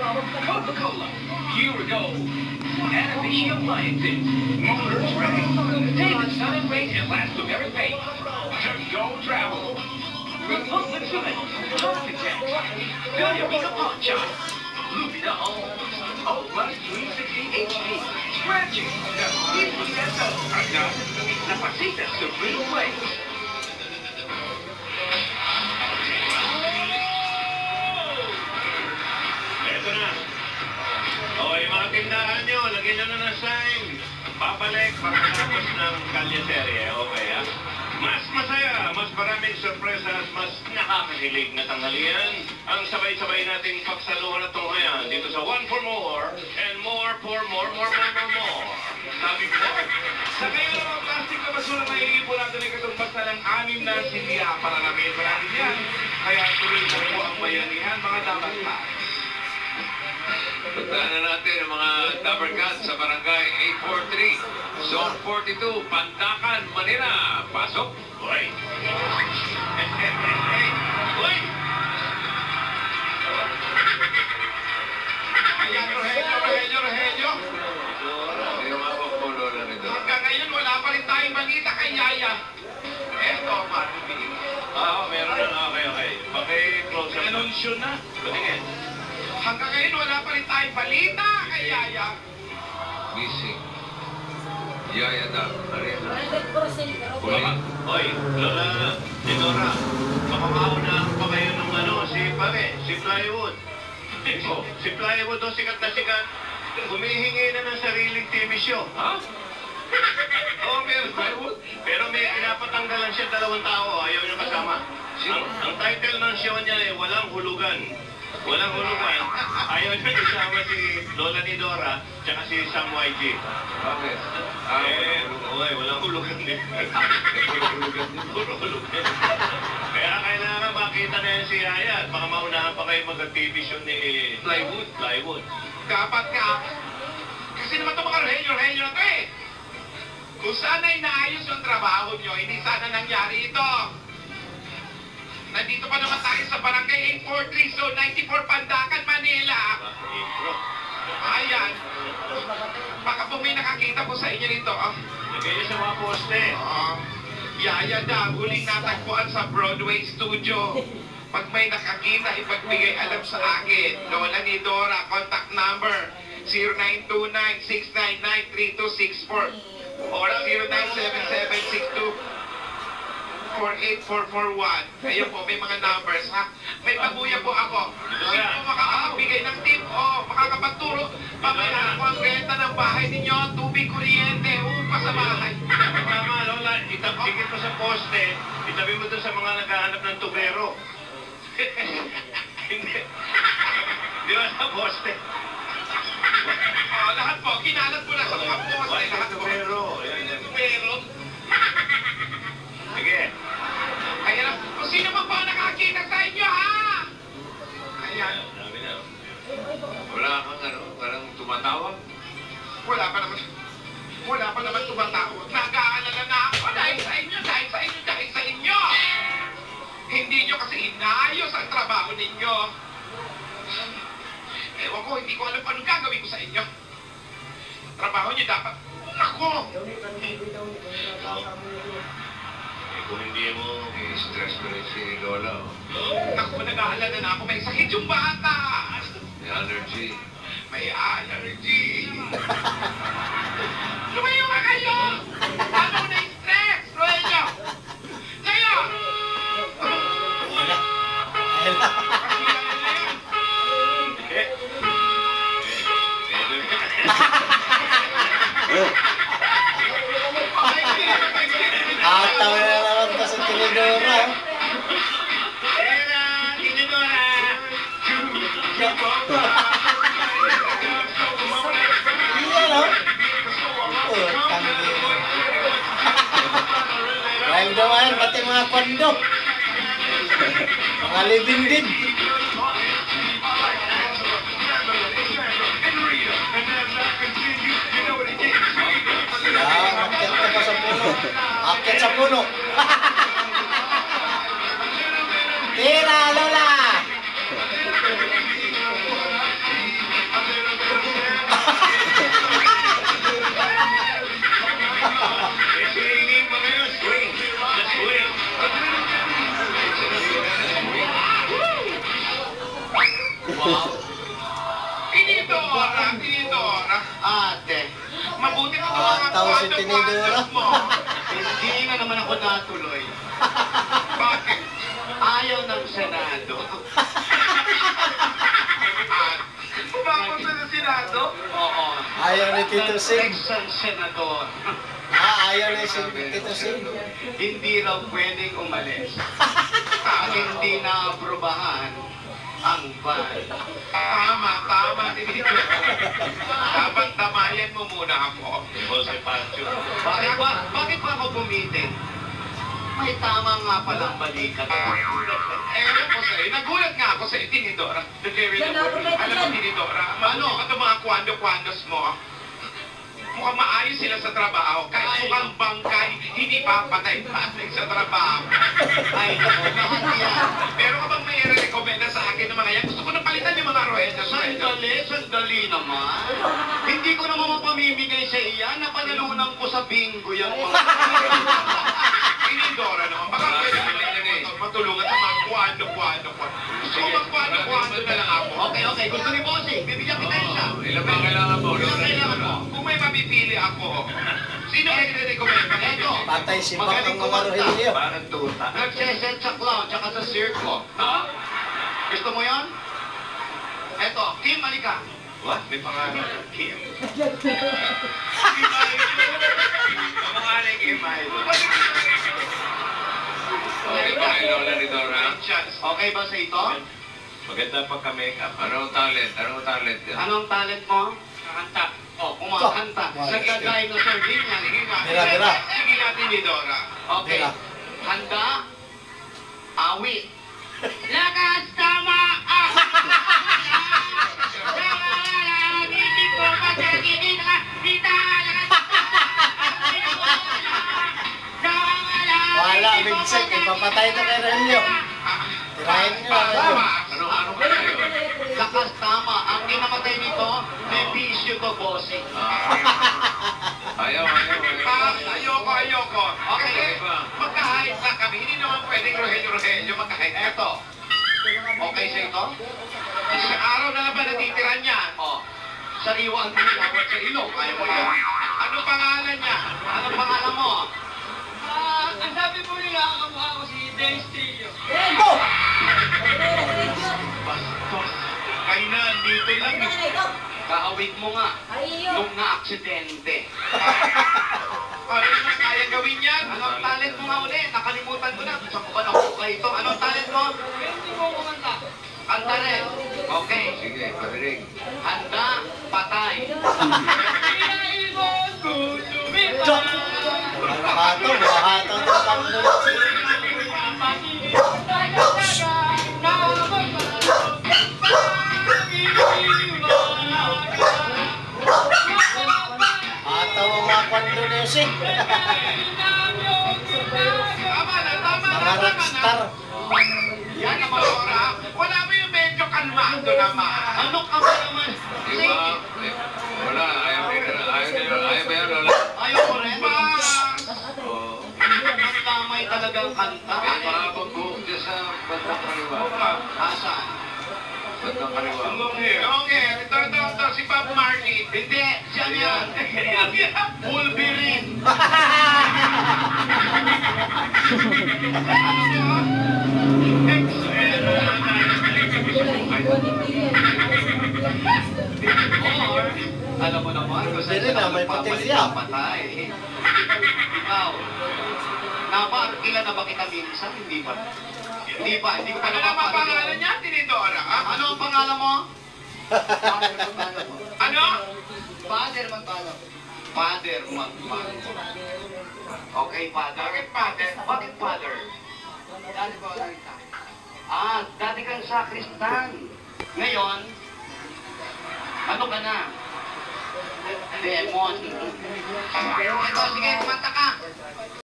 Coca-Cola, Pure Gold, Anabishi Appliances, Motors Ready. Take the sun and rain and last through every page. Just go travel. Republic Cement, Architect, Villarina Pawn Shop, Lupita Homes, O Plus 360 HD, Scratching, the 100% hanggang La Pasita Supreme Place. Eto na. Okay, mga tindahan nyo, lagyan nyo na ng sign. Papalik pagkatapos ng kalyeserye. Okay, ha? Mas masaya, mas maraming sorpresas, mas nakakahilig na tanghalian ang sabay-sabay nating pagsaluhan at tunghayan dito sa One for More and More for More. Sabi ko, sa ngayon ang mga plastic na basura na iipon natin ay katumbas na ng 6 na silya para namin natin yan. Kaya tuloy na po ang bayanihan, mga dapat pa. Puntahan na natin ang mga Dabber Cats sa Barangay 843, Zone 42, Pandacan, Manila. Pasok! Uy! Uy! Ayan, Rogelio. Hindi yung mapapulo na nito. Hanggang ngayon, wala pa rin tayong balita kay Yaya. Eto, Marvin. Meron na. Okay. Paki-close up. Anunsyo na. Patingin. Hanggang ngayon, wala pa rin tayong balita kay Yaya. Missing. Yaya Dab. Arena. 100% Huli. Oy, Lola Dinora, makakaunahan pa kayo ng si Plywood. Si Plywood o sikat na sikat, humihingi na ng sariling TV show. Ha? Oo, meron Plywood. Pero may pinapatanggalan siya 2 tao, ayaw niyo kasama. Ang title ng show niya ay Walang Hulugan. Walang hulugan. Ayaw niya isama si Lola ni Dora tsaka si Sam YG. Bakit? Walang hulugan din. Puro hulugan. Kaya kailangan makita na yan si Yaya at baka maunahan pa kayo mag-TV show ni Plywood. Dapat nga. Kasi naman itong mga Rogelio na ito eh. Kung sana inaayos yung trabaho nyo, hindi sana nangyari ito. Nandito pa naman tayo sa Barangay 843, Zone 94, Pandacan, Manila. Ayan. Baka po may nakakita po sa inyo nito. Lagay niyo sa mga poste. Yaya Dab, huling natagpuan sa Broadway Studio. Pag may nakakita, ipagbigay alam sa akin. Lola ni Dora, contact number 0929-699-3264 or 097762-48441. Ayun po, may mga numbers, ha? May pabuya po ako. Sino po makakapagbigay ng tip o makakapagturo? Pamayaan ko ang renta ng bahay ninyo, tubig, kuryente, upa sa bahay. Tama, Lola. Itabigit mo sa poste. Itabi mo doon sa mga naghahanap ng tubero. Hindi. Di ba sa poste? Lahat po, kinalat ko na sa mga poste. Lahat po. Tubero. Pero, Sige. ayan na. Kung sino pa po nakakita sa inyo, ha? Ayan. Dami na. Wala kang parang tumatawag? Wala pa naman tumatawag. Nag-aalala na ako dahil sa inyo. Hindi nyo kasi inayos ang trabaho ninyo. Ewan ko, hindi ko alam anong gagawin ko sa inyo. Trabaho nyo dapat. Ako! Kung hindi mo... I-stress ko rin si Lola. Ako, nag-aalala na ako. May sakit yung bata. May allergy. May allergy. Lumayo ka kayo! Ano na yung stress? Rogelio! Kayo! Ataw na naman ito sa Tinidora. Iyan o. Dahil gawain pati mga kondo. Mga living din. Akit ka pa sa puno. Akit sa puno. Tira, Lola! Wow. Tinidora. Ate, mabuti ka naman ang Tawa si Tinidora. mo. Hindi na naman ako natuloy. Bakit? Ayaw ng Senado. Bakit sa Senado? Oo. Ayaw ni Tito Sim. Texan Senador. Ayaw ni Tito Sim. Hindi raw pwedeng umalis. Hindi na-aprobahan ang ban. Tama, Tinidora. Dapat tamayan mo muna ako. Jose Pancho. Bakit ba ako bumitin? May tama nga palang balikat. Ewan ko sa'yo, nagulat nga ako sa'yo, Tinidora. Alam mo, Tinidora, ano ito mga kwando-kwandos mo? Mukhang maayos sila sa trabaho. Kahit mukhang bangkay, hindi papatay-patay sa trabaho. Ay, lahat yan. Pero ka bang may i-recommenda sa akin ng mga yan? Gusto ko na palitan yung mga roedas. Sandali naman. Hindi ko naman mapamimigay sa iyan. Napanalunan ko sa bingo yan. Tinidora naman. Baka pwede mo lang matulungan sa mga kwando-kwando ko. Gusto ko mag-kwando-kwando na lang ako. Okay. Gusto ni Bossing. Bibigyan kita isa. Ilan ba kailangan mo? Ilan kailangan mo? Kung may mapipili ako, sino ang i-recommend? Ito. Patay si Bang ang mga Rogelio. Parang tuta. Nagseset sa clown, tsaka sa circo. Ha? Gusto mo yon? Eto, Kim, halika. What? May pangalan. Kim. Pangalan Kim Idol. Ay, Lola ni Dora. Okay ba sa ito? Maganda pagka-makeup. Anong talent yan? Anong talent mo? Kakanta. Kumakanta. Nagka-dinosaur din yan. Sige nga. Bira. Sige natin ni Dora. Okay. Bira. Handa. Awit. Lakas tama ako. Wala, bigsek. Ipapatay ito kay Rogelio. Tirahin nyo na Rogelio. Ano ba kayo? Lakas tama. Ang kinamatay nito, may bisyo to, bossing. Ayaw. Ayoko. Okay, magkahayit lang kami. Hindi naman pwedeng Rogelio magkahayit. Eto. Okay sa ito? Isang araw na lang ba natitira niyan? Sariwa ang tinilawat sa ilong. Ayaw mo yan. Anong pangalan niya? Anong pangalan mo? Ang sabi po nila, kamukha ko si Dennis Trillo. Bastos. Kayo na, dito lang. Kaawig mo nga. Nung na-aksidente. Ano na kaya gawin yan? Anong talent mo nga uli? Nakalimutan ko na. Saan ko ba nakuha ito? Anong talent mo? Hindi mo kumanta. Kanta rin. Okay. Sige, parinig. Handa, patay. Pinaibon ko, sumipay. Bahato ng panggulo. Ataw ang mga kwandonesik. Tama na. Mga rockstar. Yan ang mga ora. Wala mo yung medyo kalmado naman. Ano ka ba naman? Di ba? Wala, ayaw ba yan, Lola? Ayaw ko rin. Oo. Ang lamay talagang kanta. May mahabang buhok dyan sa bandang kaliwa. Asan? Bandang kaliwa. Okay, ito, si Bob Marley. Hindi, siya yan. Wolverine. Or, alam mo naman, kung saan Wolverine na, may potensyal. patay. Ikaw, ilan na ba kita minsan? Hindi pa. Hindi ko pa naman. Ano ang pangalan niya, Tinidora? Ano ang pangalan mo? Ano? Father Magpalo. Father Magpalo. Okay, Father. Bakit Father? Bakit Father? Dali po, Lorita. Dati kang sakristan. Ngayon, ano ka na? Demon. Ito, sige, kumanta ka.